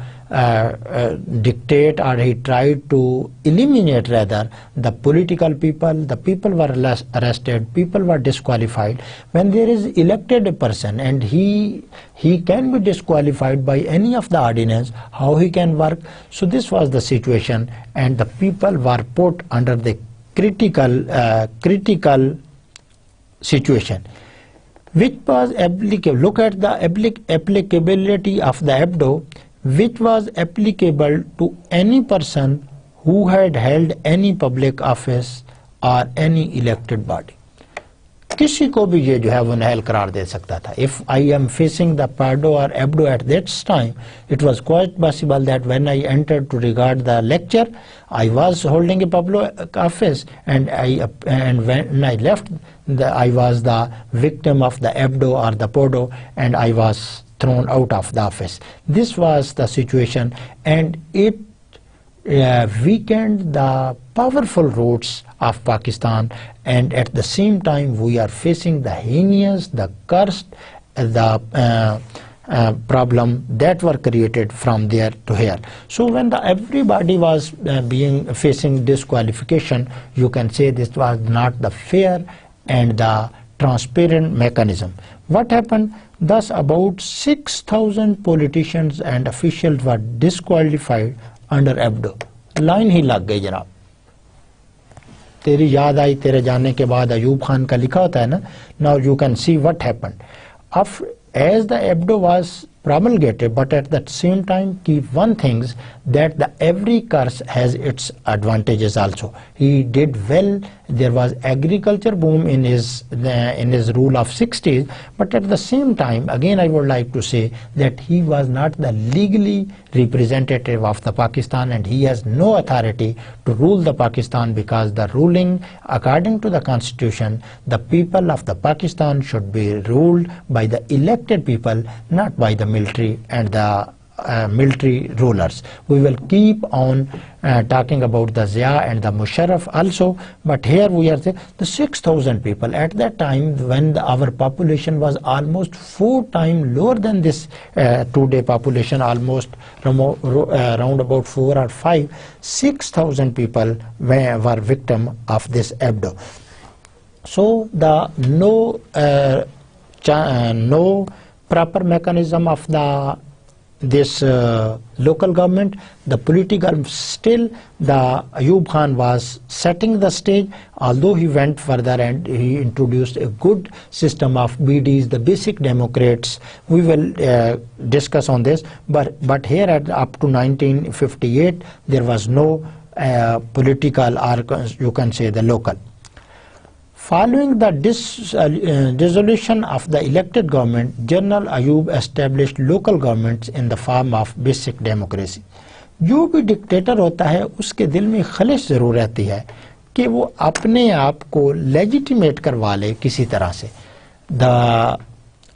Speaker 1: dictate, or he tried to eliminate rather the political people. The people were arrested, people were disqualified. When there is elected a person and he can be disqualified by any of the ordinance, how he can work? So this was the situation, and the people were put under the critical situation, which was applicable. Look at the applicability of the Abdo, which was applicable to any person who had held any public office or any elected body. किसी को भी ये जो है वो नहल करार दे सकता था. If I am facing the Pardo or Abdo at that time, it was quite possible that when I entered to regard the lecture, I was holding a public office, and when I left, I was the victim of the Abdo or the Podo, and I was thrown out of the office. This was the situation, and it weakened the powerful roots of Pakistan, and at the same time we are facing the heinous, the cursed, the problem that were created from there to here. So when everybody was facing disqualification, you can say this was not the fair and the transparent mechanism. What happened? Thus about 6,000 politicians and officials were disqualified under Abdo. Line ही लग गई जनाब. तेरी याद आई तेरे जाने के बाद अयूब खान का लिखा होता है ना. Now you can see what happened. As the Abdo was promulgated, but at the same time keep one thing, that every curse has its advantages also. He did well. There was agriculture boom in his rule of 60s, but at the same time, again I would like to say that he was not the legally representative of the Pakistan, and he has no authority to rule the Pakistan, because the ruling according to the constitution, the people of the Pakistan should be ruled by the elected people, not by the military and the military rulers. We will keep on talking about the Zia and the Musharraf also, but here we are saying the 6,000 people at that time, when our population was almost 4 times lower than this today population, almost around about 4 or 5, 6,000 people were victim of this Abdo. So the no proper mechanism of this local government, the political, still the Ayub Khan was setting the stage, although he went further and he introduced a good system of BDs, the basic democrats. We will discuss on this, but here up to 1958 there was no political, or you can say the local. Following the dissolution of the elected government, General Ayub established local governments in the form of basic democracy. जो भी dictator होता है उसके दिल में खलिश जरूर रहती है कि वो अपने आप को लेजिटिमेट करवा ले किसी तरह से. The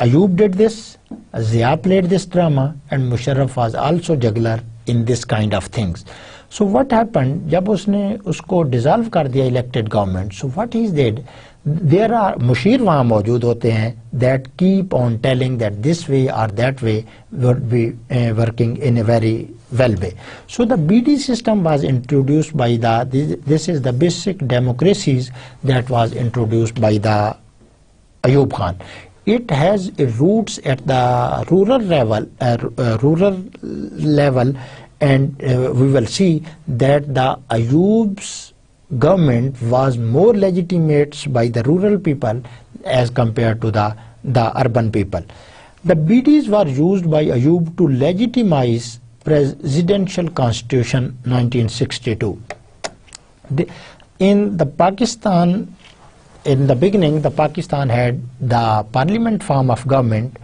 Speaker 1: Ayub did this, Zia played this drama, and Musharraf was also juggler in this kind of things. So what happened, जब उसने उसको डिसॉल्व कर दिया elected government, so what he did, there are मुशीर वहाँ मौजूद होते हैं that keep on telling that this way or that way would be working in a very well way. So the BD system was introduced by this is the basic democracies that was introduced by the Ayub Khan. It has roots at the rural level, and we will see that the Ayub's government was more legitimate by the rural people as compared to the urban people. The BDs were used by Ayub to legitimize presidential constitution 1962. In the Pakistan, in the beginning, the Pakistan had the parliament form of government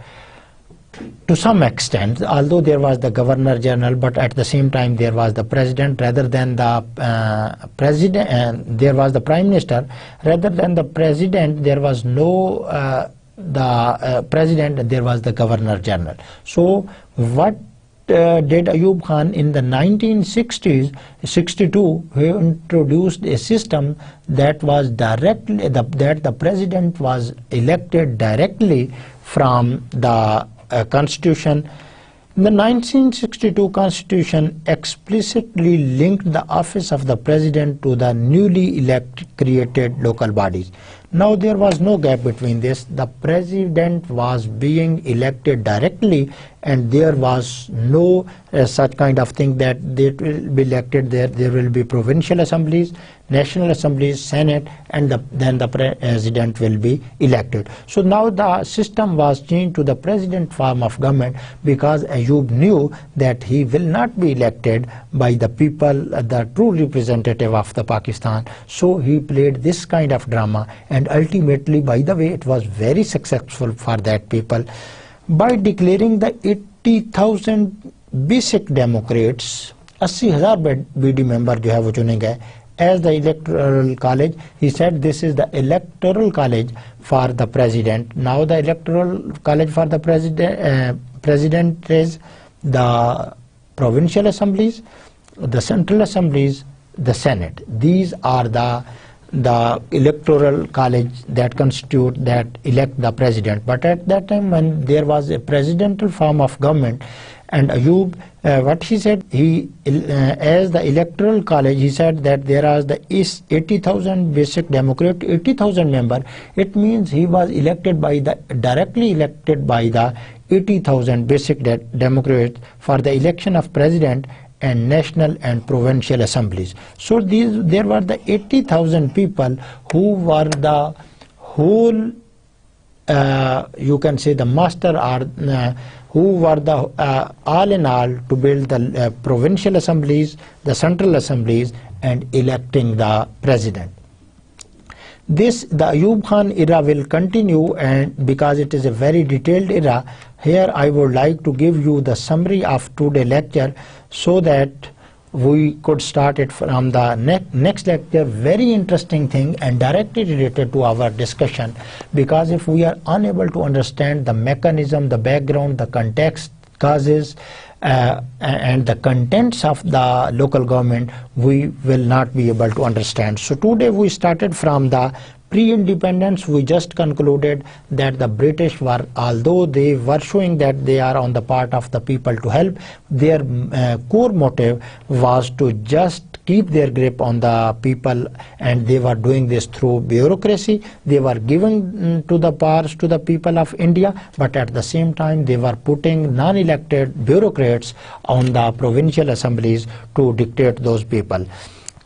Speaker 1: to some extent, although there was the Governor General, but at the same time there was the President rather than the President, there was the Prime Minister. Rather than the President, there was no President, there was the Governor General. So what did Ayub Khan in the 1960s, 62, he introduced a system that was directly, that the president was elected directly from the constitution. The 1962 constitution explicitly linked the office of the president to the newly created local bodies. Now there was no gap between this. The president was being elected directly, and there was no such kind of thing that they will be elected there. There will be provincial assemblies, national assemblies, senate, and then the president will be elected. So now the system was changed to the president form of government, because Ayub knew that he will not be elected by the people, the true representative of the Pakistan. So he played this kind of drama, and ultimately, by the way, it was very successful for that people. By declaring the 80,000 basic Democrats, 80,000 BD member जो है वो चुने गए as the electoral college. He said this is the electoral college for the president. Now the electoral college for the president is the provincial assemblies, the central assemblies, the senate. These are the electoral college that constitute, that elect the president. But at that time, when there was a presidential form of government, and Ayub, what he said, he as the electoral college, he said that there are the 80,000 basic Democrat, 80,000 member. It means he was elected by the, directly elected by the 80,000 basic Democrats for the election of president and national and provincial assemblies. So there were the 80,000 people who were the whole, you can say the master, or who were the all in all to build the provincial assemblies, the central assemblies, and electing the president. The Ayub Khan era will continue, and because it is a very detailed era, here I would like to give you the summary of today's lecture, so that we could start it from the next lecture. Very interesting thing and directly related to our discussion, because if we are unable to understand the mechanism, the background, the context, causes, and the contents of the local government, we will not be able to understand. So today we started from the pre-independence. We just concluded that the British were, although they were showing that they are on the part of the people to help, their core motive was to just keep their grip on the people, and they were doing this through bureaucracy. They were giving to the powers to the people of India, but at the same time they were putting non-elected bureaucrats on the provincial assemblies to dictate those people.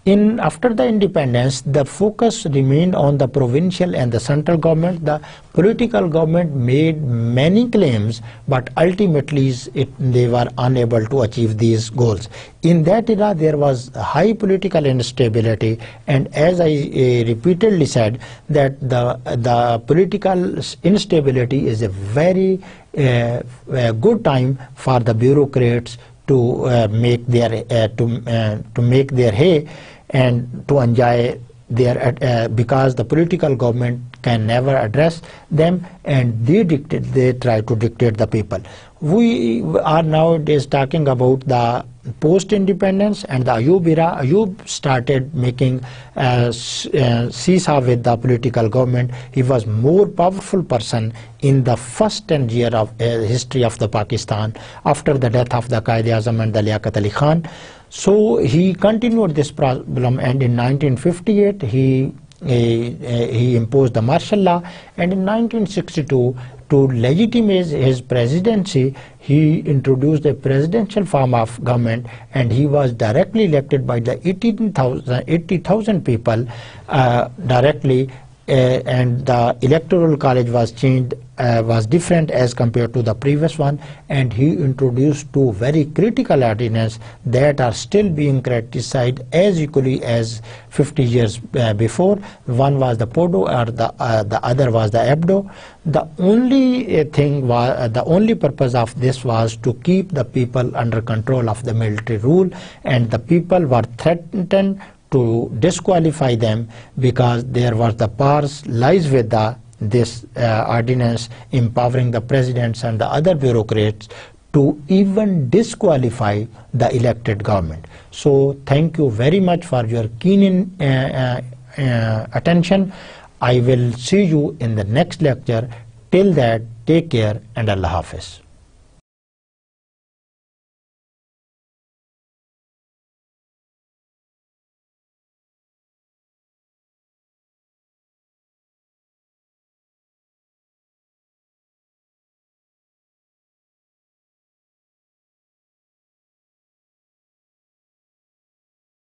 Speaker 1: After the independence, the focus remained on the provincial and the central government. The political government made many claims, but ultimately they were unable to achieve these goals. In that era, there was high political instability, and as I repeatedly said, that the political instability is a very good time for the bureaucrats to make their hay and to enjoy their because the political government can never address them, and they try to dictate the people. We are nowadays talking about the post-independence and the Ayub era. Ayub started making seesaw with the political government. He was more powerful person in the first 10 years of history of the Pakistan, after the death of the Quaid-e-Azam and the Liaquat Ali Khan. So he continued this problem, and in 1958 he imposed the martial law, and in 1962, to legitimize his presidency, he introduced a presidential form of government, and he was directly elected by the 80,000 people directly, and the electoral college was changed, was different as compared to the previous one, and he introduced two very critical ordinances that are still being criticized as equally as 50 years before. One was the Podo, or the other was the Abdo. The only thing was, the only purpose of this was to keep the people under control of the military rule, and the people were threatened to disqualify them, because there was the powers lies with this ordinance empowering the presidents and the other bureaucrats to even disqualify the elected government. So thank you very much for your keen attention. I will see you in the next lecture. Till that, take care and Allah Hafiz.